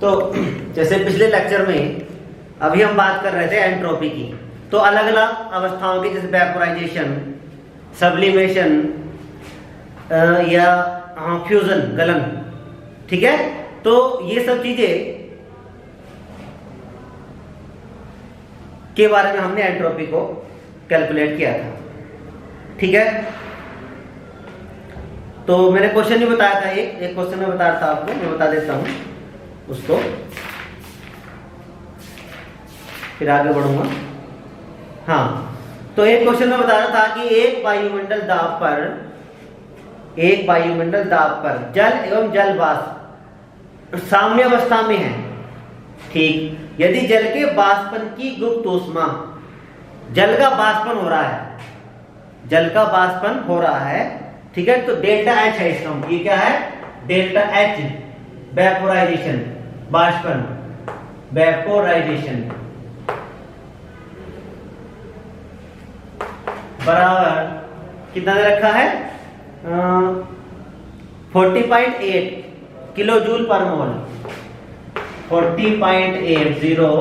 तो जैसे पिछले लेक्चर में अभी हम बात कर रहे थे एंट्रोपी की, तो अलग अलग अवस्थाओं की, जैसे वेपोराइजेशन, सब्लिमेशन या फ्यूजन, गलन, ठीक है। तो ये सब चीजें के बारे में हमने एंट्रोपी को कैलकुलेट किया था, ठीक है। तो मैंने क्वेश्चन नहीं बताया था, एक क्वेश्चन में बताया था आपको, मैं बता देता हूं उसको, फिर आगे बढ़ूंगा। हाँ, तो एक क्वेश्चन में बता रहा था कि एक वायुमंडल दाब पर जल एवं जल वाष्प साम्य अवस्था में है, ठीक। यदि जल के वाष्पन की गुप्त ऊष्मा, जल का वाष्पन हो रहा है, ठीक है, तो डेल्टा एच है इसका, ये क्या है, डेल्टा एच, वेपोराइजेशन, वाष्पन, वेपोराइजेशन बराबर कितना दे रखा है, 40.8 किलो जूल पर मोल, 40.80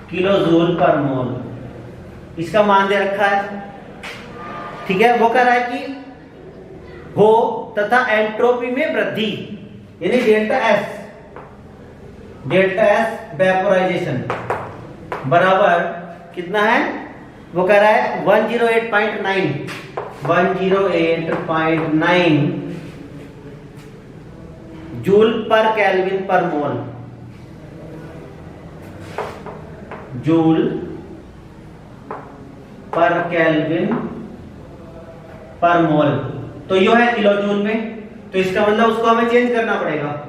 किलो जूल पर मोल, इसका मान दे रखा है, ठीक है। वो कह रहा है कि हो तथा एंट्रोपी में वृद्धि, यानी डेल्टा एस वेपोराइजेशन बराबर कितना है, वो कह रहा है 108.9 जूल पर केल्विन पर मोल, जूल पर केल्विन पर मोल। तो यो है किलो जूल में, तो इसका मतलब उसको हमें चेंज करना पड़ेगा,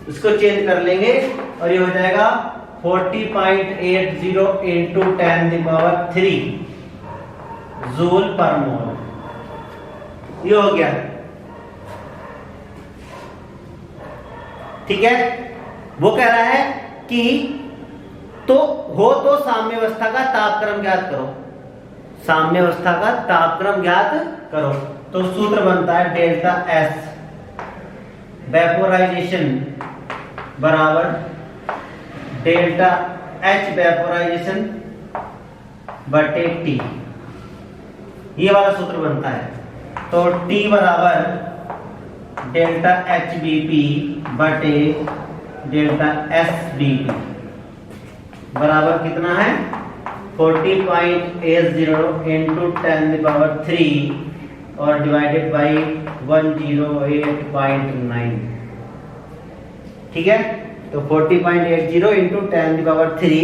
उसको चेंज कर लेंगे और ये हो जाएगा 40.80 इंटू 10⁻³ जूल पर मोल, ये हो गया, ठीक है। वो कह रहा है कि तो साम्य अवस्था का तापक्रम ज्ञात करो, साम्य अवस्था का तापक्रम ज्ञात करो। तो सूत्र बनता है डेल्टा एस वेपोराइजेशन बराबर डेल्टा एच वेपोराइजेशन बटे टी, ये वाला सूत्र बनता है। तो टी बराबर डेल्टा एच बी पी बटे डेल्टा एस बी पी बराबर कितना है, 40.80 इंटू 10⁻³ और डिवाइडेड बाई 108.9, ठीक है। तो 40.80 इंटू 10⁻³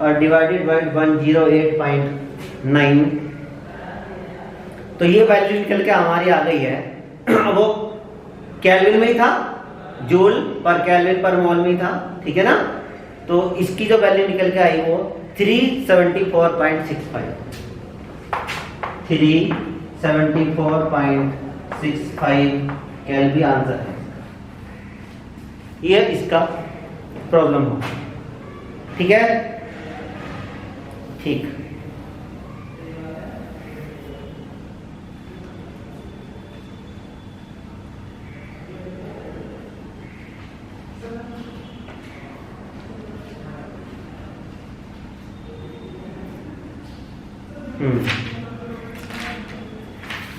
और डिवाइडेड बाई 108.9, तो ये वैल्यू निकल के हमारी आ गई है। वो केल्विन में ही था, जूल पर केल्विन पर मोल में ही था, ठीक है ना। तो इसकी जो वैल्यू निकल के आई वो 374.65 केल्विन आंसर है, ये इसका प्रॉब्लम हो, ठीक है, ठीक।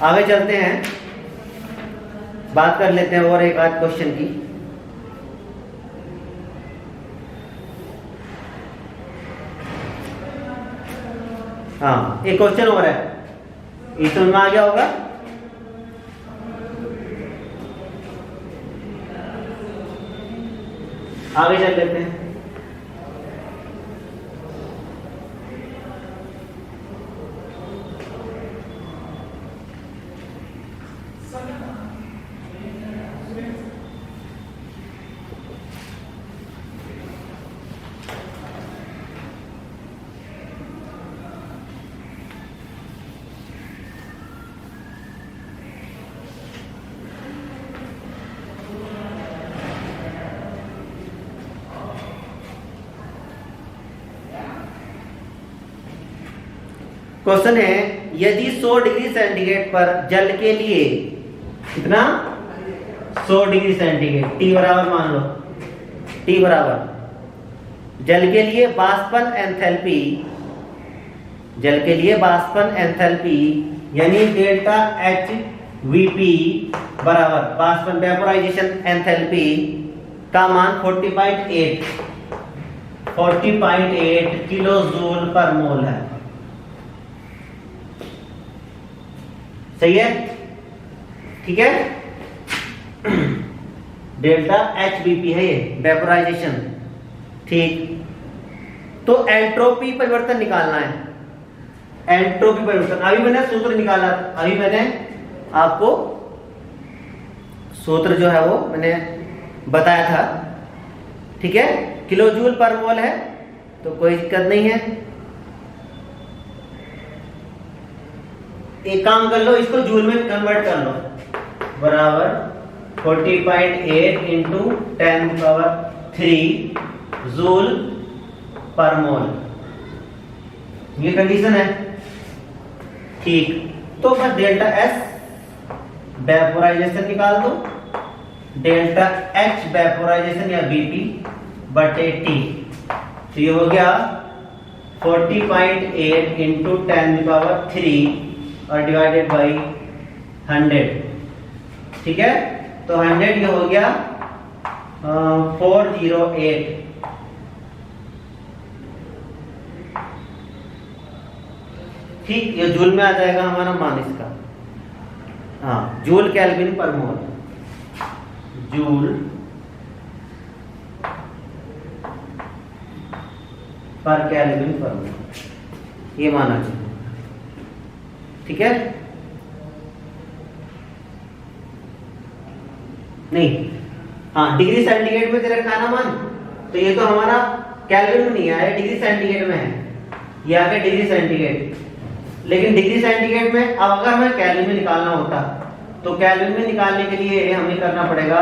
आगे चलते हैं, बात कर लेते हैं और एक आध क्वेश्चन की। हाँ, एक क्वेश्चन और है, ये समझ में आ गया होगा। आगे चल लेते हैं। क्वेश्चन है, यदि 100 डिग्री सेंटीग्रेड पर जल के लिए कितना, 100 डिग्री सेंटीग्रेड, टी बराबर मान लो T बराबर जल के लिए वाष्पन एंथैल्पी, जल के लिए वाष्पन एंथैल्पी यानी डेल्टा एच वीपी बराबर वाष्पन वेपोराइजेशन एंथैल्पी का मान 40.8 किलो जूल पर मोल है। सही है, ठीक है। डेल्टा एच वीपी है ये वेपोराइजेशन, ठीक। तो एंट्रोपी परिवर्तन निकालना है, एंट्रोपी परिवर्तन। अभी मैंने सूत्र निकाला, अभी मैंने आपको सूत्र जो है वो मैंने बताया था, ठीक है। किलो जूल पर मोल है तो कोई दिक्कत नहीं है। एक काम कर लो, इसको जूल में कन्वर्ट कर लो, बराबर 40.8 इंटू 10⁻³ जूल पर मोल, ये कंडीशन है, ठीक। तो बस डेल्टा एस वेपोराइजेशन निकाल दो, डेल्टा एच वेपोराइजेशन या बीपी बटे टी, तो ये हो गया 40.8 इंटू 10⁻³ और डिवाइडेड बाई 100, ठीक है। तो 100 ये हो गया 408, ठीक। ये जूल में आ जाएगा हमारा मान इसका, हाँ, जूल केल्विन पर मोल, जूल पर केल्विन पर मोल, ये माना चाहिए, ठीक है। नहीं, हाँ, डिग्री सेंटीग्रेड में दे रखा है ना मान, तो ये तो हमारा केल्विन में नहीं आया, डिग्री सेंटीग्रेड में है, ये आ गया डिग्री सेंटीग्रेड। लेकिन डिग्री सेंटीग्रेड में अब अगर हमें केल्विन में निकालना होता तो केल्विन में निकालने के लिए हमें करना पड़ेगा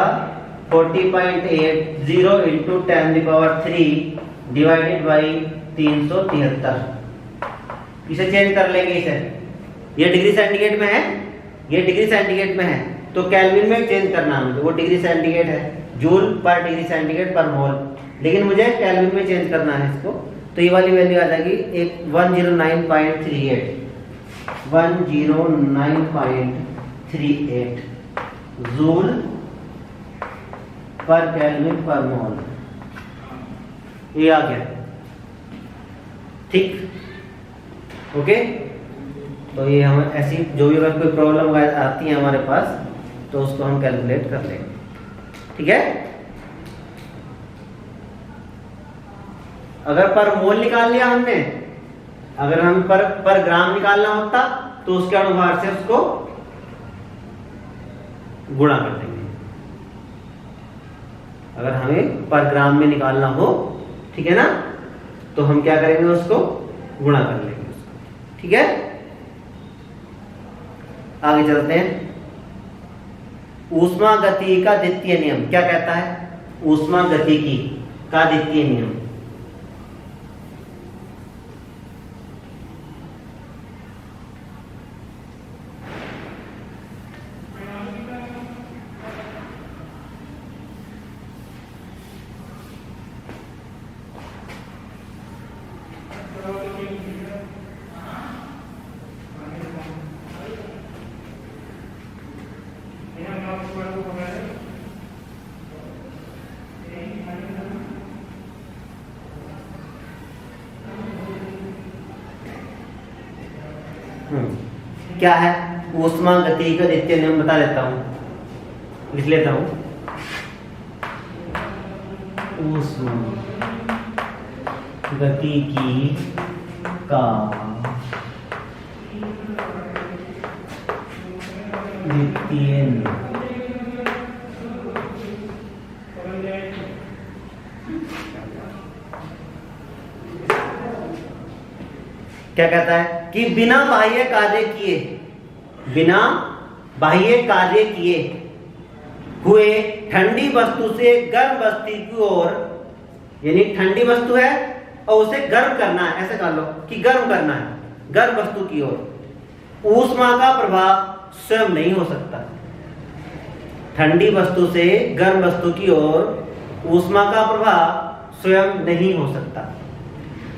40.80 इंटू 10⁻³ डिवाइडेड बाई 373, इसे चेंज कर लेंगे इसे, ये डिग्री सेंटीग्रेड में है, ये डिग्री सेंटीग्रेड में है, तो केल्विन में चेंज करना है, वो डिग्री सेंटीग्रेड है, जूल पर डिग्री सेंटीग्रेड पर मोल, लेकिन मुझे केल्विन में चेंज करना है इसको, तो ये वाली वैल्यू आ जाएगी 109.38 जूल पर केल्विन पर मोल, ये आ गया, ठीक, ओके। तो ये हम ऐसी जो भी अगर कोई प्रॉब्लम आती है हमारे पास तो उसको हम कैलकुलेट कर लेंगे, ठीक है। अगर पर मोल निकाल लिया हमने, अगर हम पर ग्राम निकालना होता तो उसके अनुसार से उसको गुणा कर देंगे। अगर हमें पर ग्राम में निकालना हो, ठीक है ना, तो हम क्या करेंगे, उसको गुणा कर लेंगे उसको, ठीक है। आगे चलते हैं। ऊष्मा गति का द्वितीय नियम क्या कहता है? ऊष्मा गतिकी का द्वितीय नियम, क्या है? ऊष्मा गति का द्वितीय नियम बता देता हूं, लिख लेता हूं। ऊष्मा गतिकी का द्वितीय नियम क्या कहता है कि बिना बाह्य कार्य किए हुए ठंडी वस्तु से गर्म वस्तु की ओर, यानी ठंडी वस्तु है और उसे गर्म करना है, ऐसे कह लो कि गर्म करना है, गर्म वस्तु की ओर ऊष्मा का प्रभाव स्वयं नहीं हो सकता। ठंडी वस्तु से गर्म वस्तु की ओर ऊष्मा का प्रवाह स्वयं नहीं हो सकता,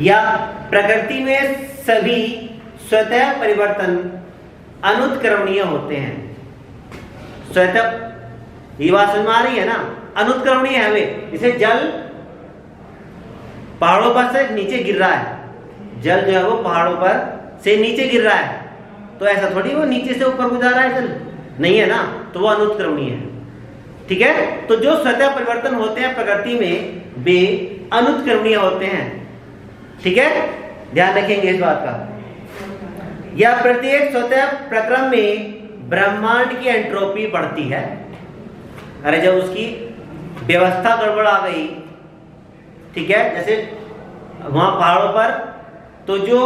या प्रकृति में सभी स्वतः परिवर्तन अनुत्क्रमणीय होते हैं। स्वतः, ये बात समझ में आ रही है ना? अनुत्क्रमणीय है वे, जैसे जल पहाड़ों पर से नीचे गिर रहा है, जल जो है वो पहाड़ों पर से नीचे गिर रहा है, तो ऐसा थोड़ी वो नीचे से ऊपर को जा रहा है जल, नहीं है ना, तो वो अनुत्क्रमणीय है। ठीक है, तो जो स्वतः परिवर्तन होते हैं प्रकृति में वे अनुत्क्रमणीय होते हैं। ठीक है, ध्यान रखेंगे इस बात का। या प्रत्येक स्वतः प्रक्रम में ब्रह्मांड की एंट्रोपी बढ़ती है। अरे जब उसकी व्यवस्था गड़बड़ आ गई, ठीक है, जैसे वहां पहाड़ों पर तो जो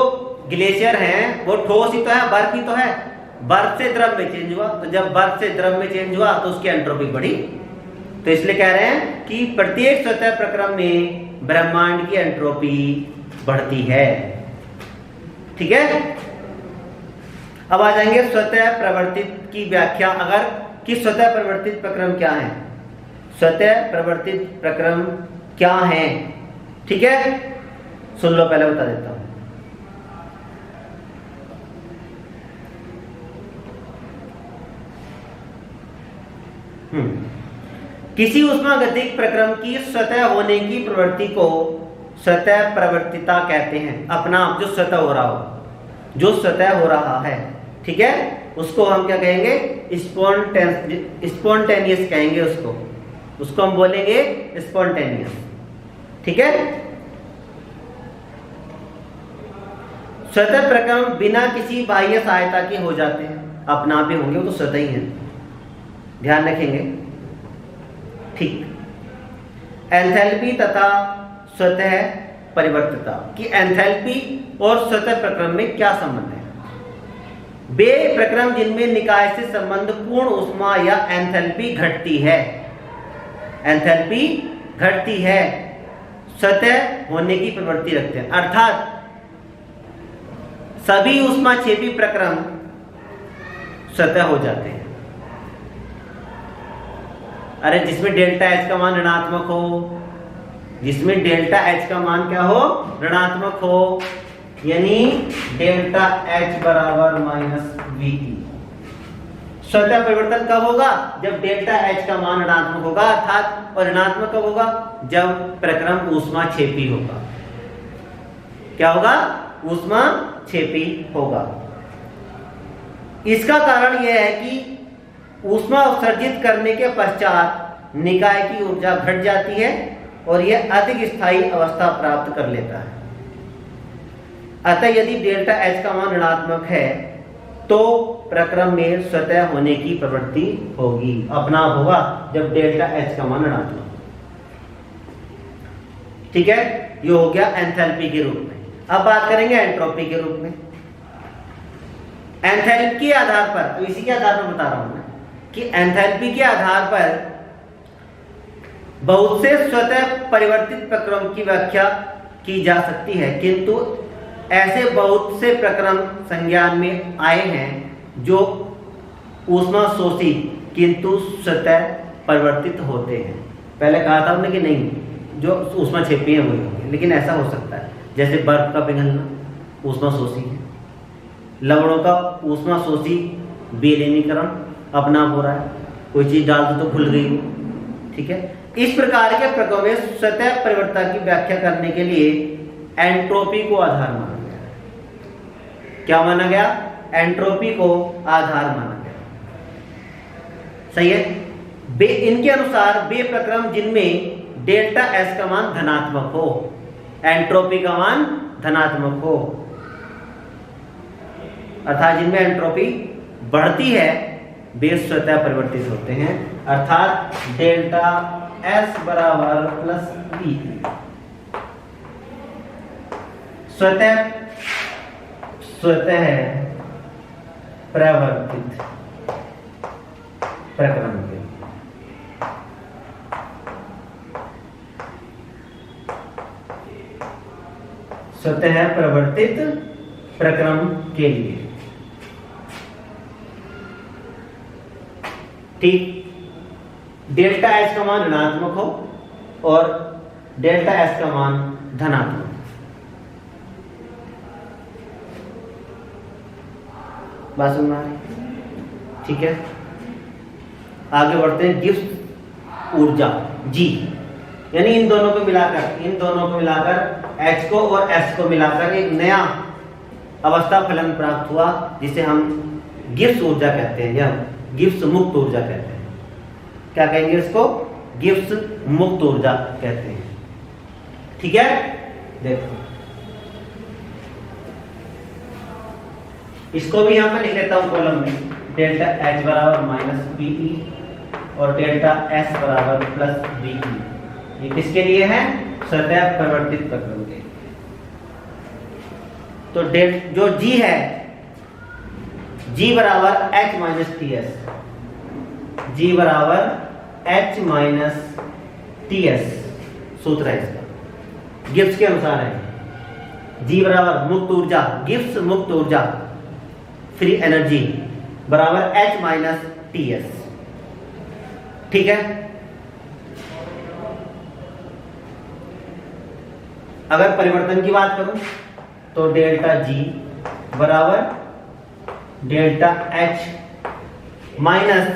ग्लेशियर हैं वो ठोस ही तो है, बर्फ ही तो है, बर्फ से द्रव में चेंज हुआ, तो जब बर्फ से द्रव में चेंज हुआ तो उसकी एंट्रोपी बढ़ी। तो इसलिए कह रहे हैं कि प्रत्येक स्वतः प्रक्रम में ब्रह्मांड की एंट्रोपी बढ़ती है। ठीक है, अब आ जाएंगे स्वतः प्रवर्तित की व्याख्या। अगर कि स्वतः प्रवर्तित प्रक्रम क्या है, स्वतः प्रवर्तित प्रक्रम क्या है? ठीक है, सुन लो, पहले बता देता हूं। किसी उष्मागतिक प्रक्रम की स्वतः होने की प्रवृत्ति को स्वतः प्रवर्तिता कहते हैं। अपना जो स्वतः हो रहा हो, जो स्वतः हो रहा है, ठीक है, उसको हम क्या कहेंगे? स्पॉन्टेनियस कहेंगे उसको हम बोलेंगे स्पॉन्टेनियस। ठीक है, स्वतः प्रक्रम बिना किसी बाह्य सहायता के हो जाते हैं, अपना आप ही होंगे, वो तो स्वतः ही है, ध्यान रखेंगे। ठीक, एंथैल्पी तथा स्वतः परिवर्तिता की एंथैल्पी और स्वतः प्रक्रम में क्या संबंध है? वे प्रक्रम जिनमें निकाय से संबंध पूर्ण ऊष्मा या एंथैल्पी घटती है, एंथैल्पी घटती है, स्वतः होने की प्रवृत्ति रखते हैं। अर्थात सभी ऊष्माक्षेपी प्रक्रम स्वतः हो जाते हैं। अरे जिसमें डेल्टा एच का मान ऋणात्मक हो, जिसमें डेल्टा एच का मान क्या हो? ऋणात्मक हो, यानी डेल्टा एच बराबर माइनस वीई। स्वतः परिवर्तन कब होगा? जब डेल्टा एच का मान ऋणात्मक होगा, अर्थात, और ऋणात्मक कब होगा? जब प्रक्रम ऊष्माक्षेपी होगा। क्या होगा? ऊष्माक्षेपी होगा। इसका कारण यह है कि ऊष्मा उत्सर्जित करने के पश्चात निकाय की ऊर्जा घट जाती है और यह अधिक स्थायी अवस्था प्राप्त कर लेता है। अतः यदि डेल्टा एच का मान ऋणात्मक है तो प्रक्रम में स्वतः होने की प्रवृत्ति होगी, अपना होगा, जब डेल्टा एच का मान ऋणात्मक। ठीक है, ये हो गया एंथैल्पी के रूप में। अब बात करेंगे एंट्रोपी के रूप में। एंथैल्पी के आधार पर, तो इसी के आधार पर बता रहा हूं मैं कि एंथैल्पी के आधार पर बहुत से स्वतः परिवर्तित प्रक्रम की व्याख्या की जा सकती है, किंतु ऐसे बहुत से प्रक्रम संज्ञान में आए हैं जो ऊष्मा शोषी किंतु स्वतः परिवर्तित होते हैं। पहले कहा था हमने कि नहीं, जो ऊष्मा क्षेपी है वही होंगे, लेकिन ऐसा हो सकता है जैसे बर्फ का पिघलना ऊष्मा शोषी है, लवणों का ऊष्मा शोषी विलीनीकरण अपना हो रहा है, कोई चीज डाल दो तो खुल गई हो। ठीक है, इस प्रकार के प्रक्रम में स्वतः परिवर्तन की व्याख्या करने के लिए एंट्रोपी को आधार माना गया। क्या माना गया? एंट्रोपी को आधार माना गया। सही है। इनके अनुसार वे प्रक्रम जिनमें डेल्टा एस का मान धनात्मक हो, एंट्रोपी का मान धनात्मक हो, अर्थात जिनमें एंट्रोपी बढ़ती है, वे स्वतः परिवर्तित होते हैं, अर्थात डेल्टा एस बराबर प्लस वी। स्वतः प्रवर्तित प्रक्रम के स्वतः प्रवर्तित प्रक्रम के लिए, ठीक, डेल्टा एच का मान ऋणात्मक हो, और डेल्टा एस का मान धनात्मक। बात समझ में आ रही? ठीक है, आगे बढ़ते हैं। गिब्स ऊर्जा जी, यानी इन दोनों को मिलाकर H को और S को मिलाकर एक नया अवस्था फलन प्राप्त हुआ, जिसे हम गिब्स ऊर्जा कहते हैं या गिब्स मुक्त ऊर्जा कहते हैं। क्या कहेंगे इसको? गिब्स मुक्त ऊर्जा कहते हैं। ठीक है, देखो इसको भी यहां पर लिख लेता हूं कॉलम में। डेल्टा H बराबर माइनस बीई और डेल्टा S बराबर प्लस बीई। ये किसके लिए है? सदैव परिवर्तित प्रक्रम के। तो जो G है, G बराबर H माइनस TS, G बराबर H माइनस TS सूत्र है इसका, गिब्स के अनुसार है। G बराबर मुक्त ऊर्जा, गिब्स मुक्त ऊर्जा फ्री एनर्जी बराबर H माइनस TS। ठीक है, अगर परिवर्तन की बात करूं तो डेल्टा G बराबर delta H minus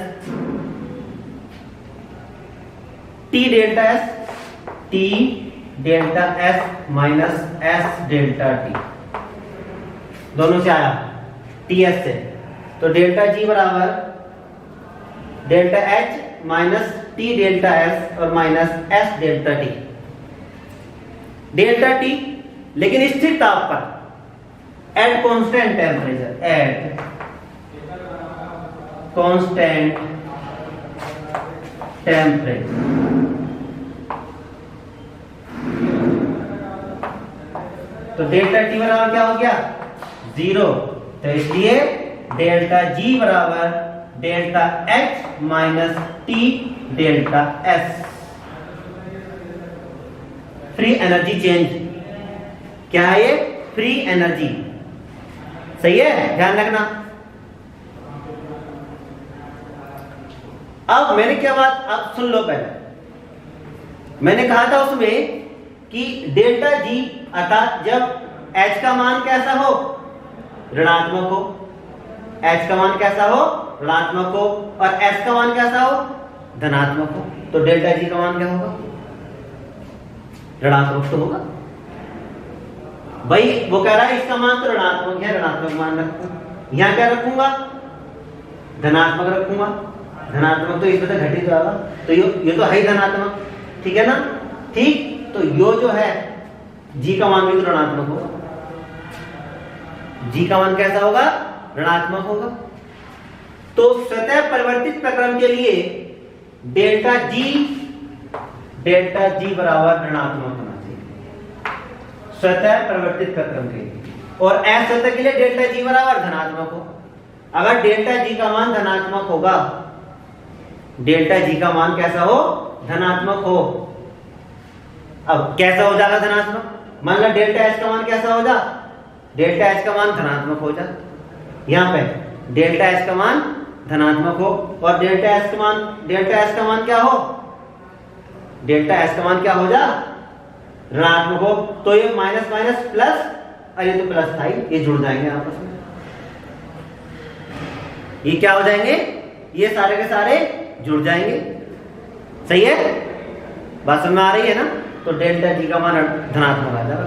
T delta S, T delta S minus S delta T, दोनों से आया TS से। तो डेल्टा G बराबर delta H minus T delta S और minus S delta T। Delta T लेकिन स्थिर ताप पर, at constant temperature, at constant temperature. तो डेल्टा T बराबर क्या हो गया? 0। तो इसलिए डेल्टा G बराबर delta H minus T delta S। Free energy change क्या है? ये फ्री एनर्जी। सही है, ध्यान रखना। अब मैंने क्या बात, अब सुन लो पहले। मैंने कहा था उसमें कि डेल्टा G अर्थात जब H का मान कैसा हो? ऋणात्मक हो। H का मान कैसा हो? ऋणात्मक हो। और S का मान कैसा हो? धनात्मक हो। तो डेल्टा G का मान क्या होगा? ऋणात्मक तो होगा भाई। वो कह रहा है इसका मान तो ऋणात्मक है, ऋणात्मक मान रखूंगा। यहां क्या रखूंगा? धनात्मक रखूंगा। धनात्मक तो इसमें तो घटित होगा, तो ये तो है ही धनात्मक। ठीक है ना? ठीक, तो यो जो है G का मान भी तो ऋणात्मक होगा। G का मान कैसा होगा? ऋणात्मक होगा। तो सतह परिवर्तित प्रक्रम के लिए डेल्टा G बराबर ऋणात्मक होना चाहिए सतह परिवर्तित प्रक्रम के लिए, और असतह के लिए डेल्टा G बराबर धनात्मक हो। अगर डेल्टा G का मान धनात्मक होगा, डेल्टा G का मान कैसा हो? धनात्मक हो। अब कैसा हो जाएगा धनात्मक? मान लो डेल्टा H का मान कैसा हो जा? डेल्टा H का मान धनात्मक हो जा। यहां पे डेल्टा H का मान धनात्मक हो और डेल्टा S का मान क्या हो? डेल्टा S का मान क्या हो जा? ऋणात्मक हो। तो ये माइनस माइनस प्लस, और ये तो प्लस था ही, ये जुड़ जाएंगे आपस में। ये क्या हो जाएंगे? ये सारे के सारे जुड़ जाएंगे। सही है, बात समझ में आ रही है ना? तो डेल्टा G का मान धनात्मक आ जाएगा।